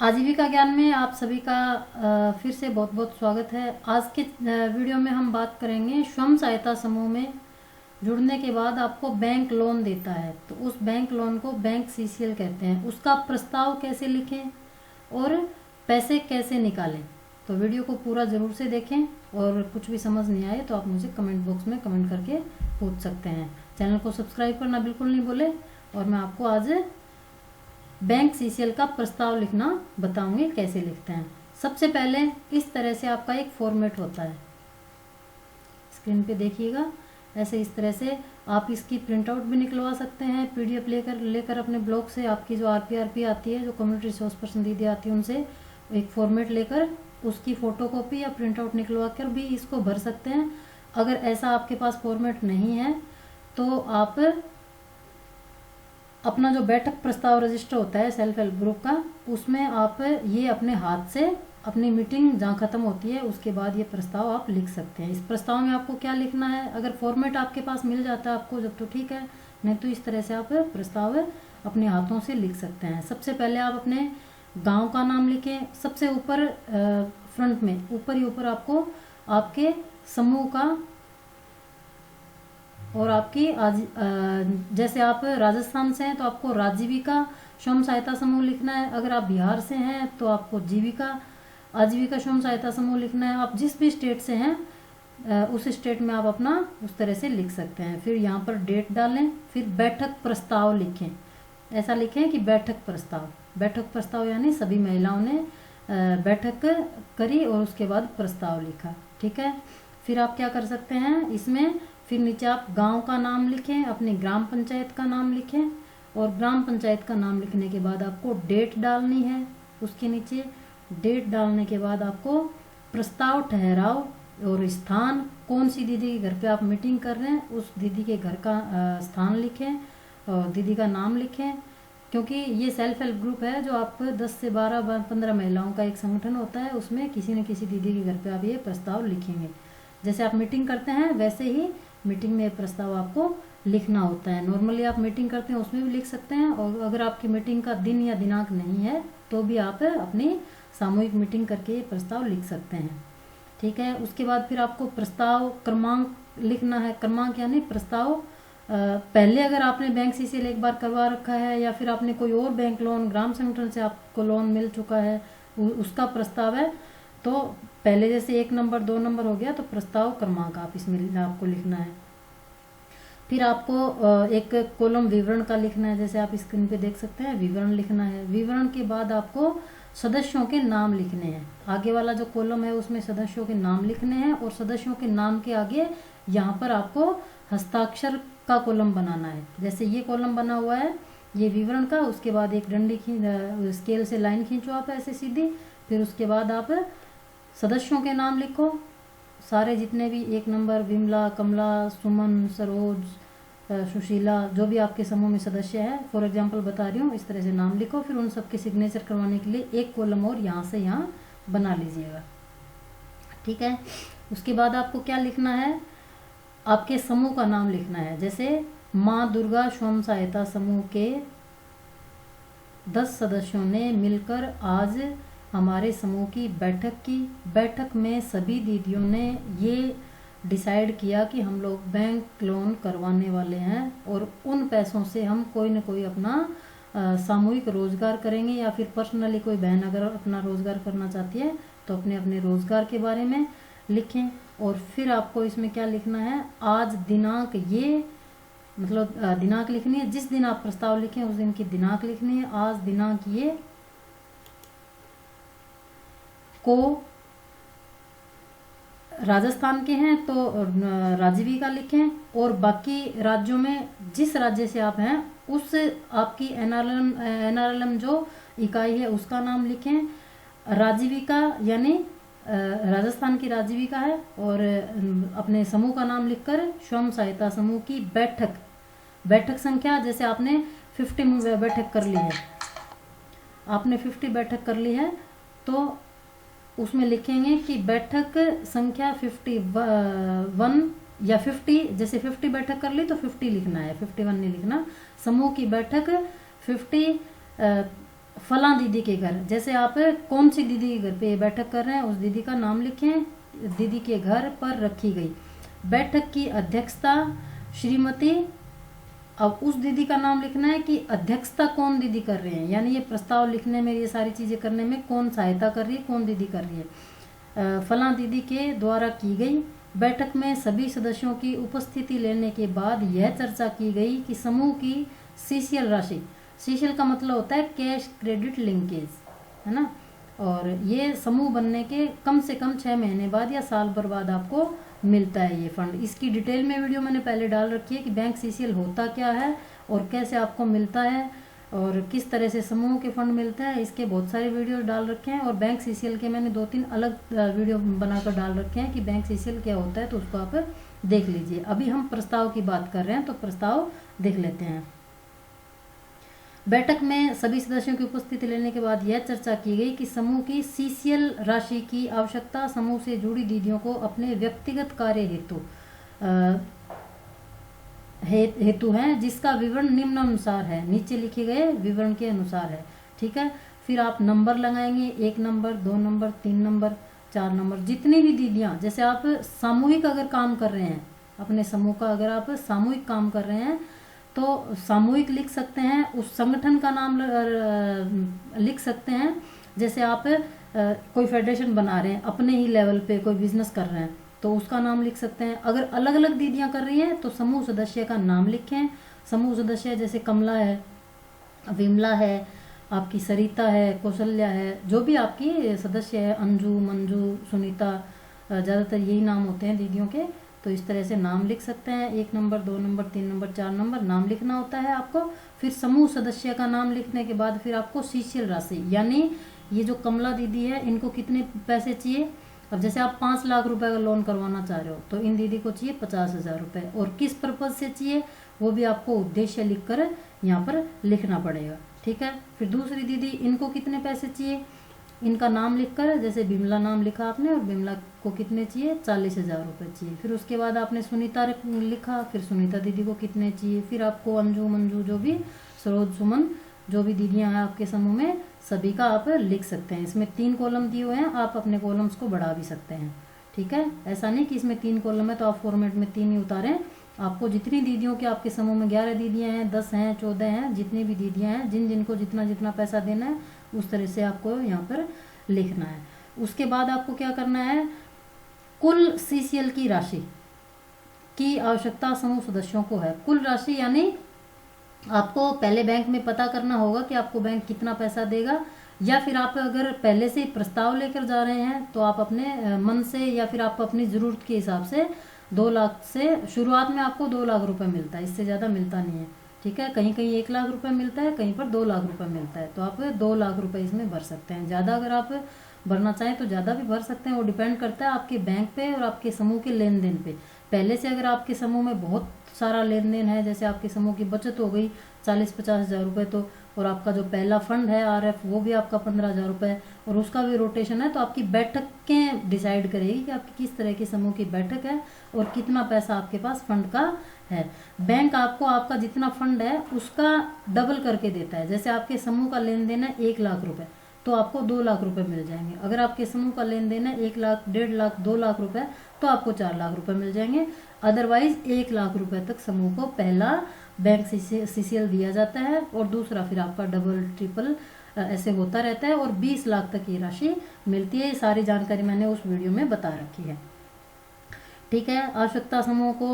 आजीविका ज्ञान में आप सभी का फिर से बहुत बहुत स्वागत है। आज के वीडियो में हम बात करेंगे स्वयं सहायता समूह में जुड़ने के बाद आपको बैंक लोन देता है, तो उस बैंक लोन को बैंक सीसीएल कहते हैं। उसका प्रस्ताव कैसे लिखें और पैसे कैसे निकालें। तो वीडियो को पूरा ज़रूर से देखें, और कुछ भी समझ नहीं आए तो आप मुझे कमेंट बॉक्स में कमेंट करके पूछ सकते हैं। चैनल को सब्सक्राइब करना बिल्कुल नहीं भूलें। और मैं आपको आज बैंक सीसीएल का प्रस्ताव लिखना बताऊंगी कैसे लिखते हैं। सबसे पहले इस तरह से आपका एक फॉर्मेट होता है, स्क्रीन पे देखिएगा। ऐसे इस तरह से आप इसकी प्रिंट आउट भी निकलवा सकते हैं, पीडीएफ लेकर अपने ब्लॉग से। आपकी जो आरपी आती है, जो कम्युनिटी रिसोर्स पर्सन दीदी आती है, उनसे एक फॉर्मेट लेकर उसकी फोटोकॉपी या प्रिंट आउट निकलवा कर भी इसको भर सकते हैं। अगर ऐसा आपके पास फॉर्मेट नहीं है तो आप अपना जो बैठक प्रस्ताव रजिस्टर होता है सेल्फ हेल्प ग्रुप का, उसमें आप ये अपने हाथ से अपनी मीटिंग जहाँ खत्म होती है उसके बाद ये प्रस्ताव आप लिख सकते हैं। इस प्रस्ताव में आपको क्या लिखना है, अगर फॉर्मेट आपके पास मिल जाता है आपको जब, तो ठीक है, नहीं तो इस तरह से आप प्रस्ताव अपने हाथों से लिख सकते हैं। सबसे पहले आप अपने गांव का नाम लिखें। सबसे ऊपर फ्रंट में ऊपर ही ऊपर आपको आपके समूह का और आपकी जैसे आप राजस्थान से हैं तो आपको राजीविका स्वयं सहायता समूह लिखना है। अगर आप बिहार से हैं तो आपको आजीविका स्वयं सहायता समूह लिखना है। आप जिस भी स्टेट से हैं उस स्टेट में आप अपना उस तरह से लिख सकते हैं। फिर यहाँ पर डेट डालें, फिर बैठक प्रस्ताव लिखें। ऐसा लिखें कि बैठक प्रस्ताव यानी सभी महिलाओं ने बैठक करी और उसके बाद प्रस्ताव लिखा, ठीक है। फिर आप क्या कर सकते हैं इसमें, फिर नीचे आप गांव का नाम लिखें, अपनी ग्राम पंचायत का नाम लिखें, और ग्राम पंचायत का नाम लिखने के बाद आपको डेट डालनी है। उसके नीचे डेट डालने के बाद आपको प्रस्ताव ठहराव और स्थान, कौन सी दीदी के घर पे आप मीटिंग कर रहे हैं उस दीदी के घर का स्थान लिखें और दीदी का नाम लिखें। क्योंकि ये सेल्फ हेल्प ग्रुप है जो आप 10 से 12-15 महिलाओं का एक संगठन होता है, उसमें किसी न किसी दीदी के घर पे आप ये प्रस्ताव लिखेंगे। जैसे आप मीटिंग करते हैं वैसे ही मीटिंग में प्रस्ताव आपको लिखना होता है। नॉर्मली आप मीटिंग करते हैं उसमें भी लिख सकते हैं, और अगर आपकी मीटिंग का दिन या दिनांक नहीं है तो भी आप अपनी सामूहिक मीटिंग करके ये प्रस्ताव लिख सकते हैं, ठीक है। उसके बाद फिर आपको प्रस्ताव क्रमांक लिखना है। क्रमांक यानी प्रस्ताव पहले अगर आपने बैंक सीसीएल एक बार करवा रखा है या फिर आपने कोई और बैंक लोन, ग्राम संगठन से आपको लोन मिल चुका है, उसका प्रस्ताव है, तो पहले जैसे 1 नंबर 2 नंबर हो गया तो प्रस्ताव क्रमांक आप इसमें आपको लिखना है। फिर आपको एक कॉलम विवरण का लिखना है, जैसे आप स्क्रीन पे देख सकते हैं, विवरण लिखना है। विवरण के बाद आपको सदस्यों के नाम लिखने हैं। आगे वाला जो कॉलम है उसमें सदस्यों के नाम लिखने हैं, और सदस्यों के नाम के आगे यहाँ पर आपको हस्ताक्षर का कॉलम बनाना है। जैसे ये कॉलम बना हुआ है ये विवरण का, उसके बाद एक डंडी स्केल से लाइन खींचो आप ऐसे सीधी। फिर उसके बाद आप सदस्यों के नाम लिखो, सारे जितने भी 1 नंबर विमला, कमला, सुमन, सरोज, सुशीला, जो भी आपके समूह में सदस्य है, फॉर एग्जांपल बता रही हूँ, इस तरह से नाम लिखो। फिर उन सबके सिग्नेचर करवाने के लिए एक कॉलम और यहाँ से यहाँ बना लीजिएगा, ठीक है। उसके बाद आपको क्या लिखना है, आपके समूह का नाम लिखना है। जैसे माँ दुर्गा स्वयं सहायता समूह के 10 सदस्यों ने मिलकर आज हमारे समूह की बैठक में सभी दीदियों ने ये डिसाइड किया कि हम लोग बैंक लोन करवाने वाले हैं, और उन पैसों से हम कोई न कोई अपना सामूहिक रोजगार करेंगे, या फिर पर्सनली कोई बहन अगर अपना रोजगार करना चाहती है तो अपने अपने रोजगार के बारे में लिखें। और फिर आपको इसमें क्या लिखना है, आज दिनांक ये, मतलब दिनांक लिखनी है, जिस दिन आप प्रस्ताव लिखें उस दिन की दिनांक लिखनी है। आज दिनांक ये को राजस्थान के हैं तो राजीविका लिखें, और बाकी राज्यों में जिस राज्य से आप हैं उस आपकी एनआरएलएम जो इकाई है उसका नाम लिखें। राजीविका यानी राजस्थान की राजीविका है, और अपने समूह का नाम लिखकर स्वयं सहायता समूह की बैठक संख्या, जैसे आपने 50 बैठक कर ली है, आपने 50 बैठक कर ली है तो उसमें लिखेंगे कि बैठक संख्या 51 या 50, जैसे 50 बैठक कर ली तो 50 लिखना है, 51 नहीं लिखना। समूह की बैठक 50 फलां दीदी के घर, जैसे आप कौन सी दीदी के घर पे बैठक कर रहे हैं उस दीदी का नाम लिखें। दीदी के घर पर रखी गई बैठक की अध्यक्षता श्रीमती। अब उस दीदी का नाम लिखना है कि अध्यक्षता कौन दीदी कर रहे हैं, यानी ये प्रस्ताव लिखने में, ये सारी चीजें करने में कौन सहायता कर रही है, कौन दीदी कर रही है। फलां दीदी के द्वारा की गई बैठक में सभी सदस्यों की उपस्थिति लेने के बाद यह चर्चा की गई कि समूह की सीसीएल राशि, सीसीएल का मतलब होता है कैश क्रेडिट लिंकेज, है ना। और ये समूह बनने के कम से कम 6 महीने बाद या साल भर बाद आपको मिलता है ये फंड। इसकी डिटेल में वीडियो मैंने पहले डाल रखी है कि बैंक सीसीएल होता क्या है और कैसे आपको मिलता है और किस तरह से समूह के फंड मिलते हैं, इसके बहुत सारे वीडियो डाल रखे हैं। और बैंक सीसीएल के मैंने 2-3 अलग वीडियो बनाकर डाल रखे हैं कि बैंक सीसीएल क्या होता है, तो उसको आप देख लीजिए। अभी हम प्रस्ताव की बात कर रहे हैं तो प्रस्ताव देख लेते हैं। बैठक में सभी सदस्यों की उपस्थिति लेने के बाद यह चर्चा की गई कि समूह की सीसीएल राशि की आवश्यकता समूह से जुड़ी दीदियों को अपने व्यक्तिगत कार्य हेतु है, जिसका विवरण निम्नानुसार है, नीचे लिखे गए विवरण के अनुसार है। ठीक है, फिर आप नंबर लगाएंगे, 1 नंबर, 2 नंबर, 3 नंबर, 4 नंबर। जितनी भी दीदियां, जैसे आप सामूहिक अगर काम कर रहे हैं अपने समूह का, अगर आप सामूहिक काम कर रहे हैं तो सामूहिक लिख सकते हैं, उस संगठन का नाम लिख सकते हैं। जैसे आप कोई फेडरेशन बना रहे हैं, अपने ही लेवल पे कोई बिजनेस कर रहे हैं तो उसका नाम लिख सकते हैं। अगर अलग अलग दीदियां कर रही हैं तो समूह सदस्य का नाम लिखें। समूह सदस्य जैसे कमला है, विमला है, आपकी सरिता है, कौशल्या है, जो भी आपकी सदस्य है, अंजू, मंजू, सुनीता, ज़्यादातर यही नाम होते हैं दीदियों के। तो इस तरह से नाम लिख सकते हैं, 1 नंबर, 2 नंबर, 3 नंबर, 4 नंबर नाम लिखना होता है आपको। फिर समूह सदस्य का नाम लिखने के बाद फिर आपको सीसीएल राशि, यानी ये जो कमला दीदी है इनको कितने पैसे चाहिए। अब जैसे आप 5 लाख रुपए का लोन करवाना चाह रहे हो तो इन दीदी को चाहिए 50,000 रुपये, और किस पर्पज से चाहिए वो भी आपको उद्देश्य लिखकर यहाँ पर लिखना पड़ेगा। ठीक है, फिर दूसरी दीदी, इनको कितने पैसे चाहिए, इनका नाम लिखकर, जैसे बिमला नाम लिखा आपने और बिमला को कितने चाहिए, 40,000 रुपये चाहिए। फिर उसके बाद आपने सुनीता लिखा, फिर सुनीता दीदी को कितने चाहिए। फिर आपको अंजू, मंजू, जो भी सरोज, सुमन, जो भी दीदियां हैं आपके समूह में, सभी का आप लिख सकते हैं। इसमें 3 कॉलम दिए हुए हैं, आप अपने कॉलम्स को बढ़ा भी सकते हैं। ठीक है, ऐसा नहीं कि इसमें 3 कॉलम है तो आप फॉर्मेट में 3 ही उतारें। आपको जितनी दीदियों के आपके समूह में 11 दीदियां हैं, 10 हैं, 14 हैं, जितनी भी दीदियां हैं, जिनको जितना जितना पैसा देना है उस तरह से आपको यहाँ पर लिखना है। उसके बाद आपको क्या करना है, कुल सीसीएल की राशि की आवश्यकता समूह सदस्यों को है। कुल राशि यानी आपको पहले बैंक में पता करना होगा कि आपको बैंक कितना पैसा देगा, या फिर आप अगर पहले से प्रस्ताव लेकर जा रहे हैं तो आप अपने मन से या फिर आप अपनी ज़रूरत के हिसाब से 2 लाख से शुरुआत में आपको 2 लाख रुपए मिलता है, इससे ज़्यादा मिलता नहीं है। ठीक है, कहीं कहीं 1 लाख रुपए मिलता है, कहीं पर 2 लाख रुपए मिलता है, तो आप 2 लाख रुपए इसमें भर सकते हैं। ज़्यादा अगर आप भरना चाहें तो ज़्यादा भी भर सकते हैं, वो डिपेंड करता है आपके बैंक पे और आपके समूह के लेन देन पे। पहले से अगर आपके समूह में बहुत सारा लेन देन है, जैसे आपके समूह की बचत हो गई 40-50 हज़ार रुपये, तो और आपका जो पहला फंड है आरएफ वो भी आपका 15,000 रुपये, और उसका भी रोटेशन है, तो आपकी बैठकें डिसाइड करेगी कि आपकी किस तरह की समूह की बैठक है और कितना पैसा आपके पास फंड का है। बैंक आपको आपका जितना फंड है उसका डबल करके देता है। जैसे आपके समूह का लेन देन है 1 लाख रुपए, तो आपको 2 लाख रुपए मिल जाएंगे। अगर आपके समूह का लेन देन है 1 लाख, 1.5 लाख, 2 लाख रुपए, तो आपको 4 लाख रुपए मिल जाएंगे। अदरवाइज 1 लाख रुपए तक समूह को पहला बैंक सीसीएल दिया जाता है, और दूसरा फिर आपका डबल, ट्रिपल ऐसे होता रहता है, और 20 लाख तक ये राशि मिलती है। ये सारी जानकारी मैंने उस वीडियो में बता रखी है। ठीक है, आवश्यकता समूह को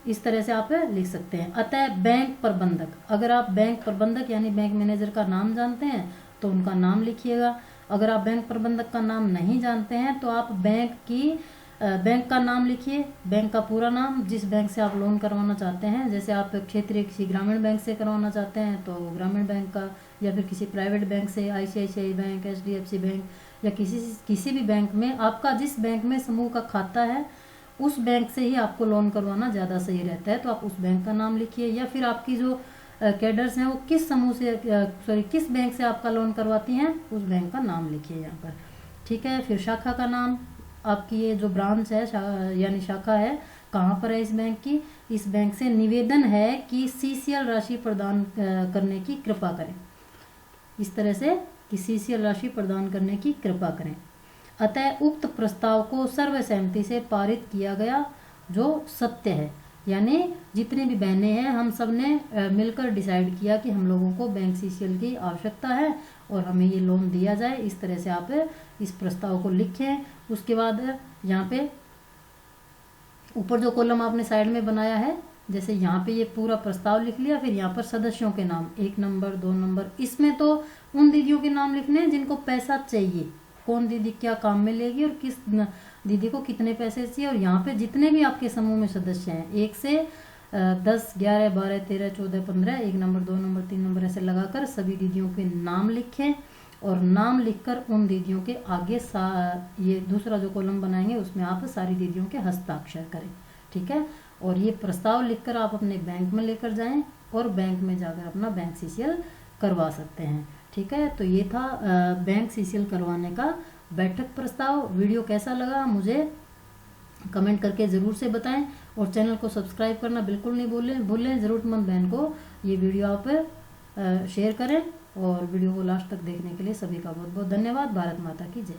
इस तरह से आप लिख सकते हैं। अतः बैंक प्रबंधक, अगर आप बैंक प्रबंधक यानी बैंक मैनेजर का नाम जानते हैं तो उनका नाम लिखिएगा। अगर आप बैंक प्रबंधक का नाम नहीं जानते हैं तो आप बैंक का नाम लिखिए, बैंक का पूरा नाम, जिस बैंक से आप लोन करवाना चाहते हैं। जैसे आप क्षेत्रीय किसी ग्रामीण बैंक से करवाना चाहते हैं तो ग्रामीण बैंक का, या फिर किसी प्राइवेट बैंक से, आईसीआईसीआई बैंक, एचडीएफसी बैंक, या किसी भी बैंक में आपका जिस बैंक में समूह का खाता है उस बैंक से ही आपको लोन करवाना ज़्यादा सही रहता है, तो आप उस बैंक का नाम लिखिए। या फिर आपकी जो कैडर्स हैं वो किस समूह से किस बैंक से आपका लोन करवाती हैं उस बैंक का नाम लिखिए यहाँ पर। ठीक है, फिर शाखा का नाम, आपकी ये जो ब्रांच है यानी शाखा है कहाँ पर है इस बैंक की। इस बैंक से निवेदन है कि सीसीएल राशि प्रदान करने की कृपा करें। इस तरह से कि सीसीएल राशि प्रदान करने की कृपा करें। अतः उक्त प्रस्ताव को सर्वसहमति से पारित किया गया, जो सत्य है। यानी जितनी भी बहनें हैं, हम सब ने मिलकर डिसाइड किया कि हम लोगों को बैंक सीसीएल की आवश्यकता है और हमें ये लोन दिया जाए। इस तरह से आप इस प्रस्ताव को लिखें। उसके बाद यहाँ पे ऊपर जो कॉलम आपने साइड में बनाया है, जैसे यहाँ पे ये पूरा प्रस्ताव लिख लिया, फिर यहाँ पर सदस्यों के नाम 1 नंबर 2 नंबर, इसमें तो उन दीदियों के नाम लिखने हैं जिनको पैसा चाहिए, कौन दीदी क्या काम में लेगी और किस दीदी को कितने पैसे चाहिए। और यहाँ पे जितने भी आपके समूह में सदस्य हैं 1 से 10, 11, 12, 13, 14, 15, 1 नंबर 2 नंबर 3 नंबर ऐसे लगाकर सभी दीदियों के नाम लिखें और नाम लिखकर उन दीदियों के आगे ये दूसरा जो कॉलम बनाएंगे उसमें आप सारी दीदियों के हस्ताक्षर करें। ठीक है। और ये प्रस्ताव लिखकर आप अपने बैंक में लेकर जाएं और बैंक में जाकर अपना बैंक सीसीएल करवा सकते हैं। ठीक है। तो ये था बैंक सीसीएल करवाने का बैठक प्रस्ताव। वीडियो कैसा लगा मुझे कमेंट करके ज़रूर से बताएं और चैनल को सब्सक्राइब करना बिल्कुल नहीं भूलें। ज़रूरतमंद बहन को ये वीडियो आप शेयर करें और वीडियो को लास्ट तक देखने के लिए सभी का बहुत बहुत धन्यवाद। भारत माता की जय।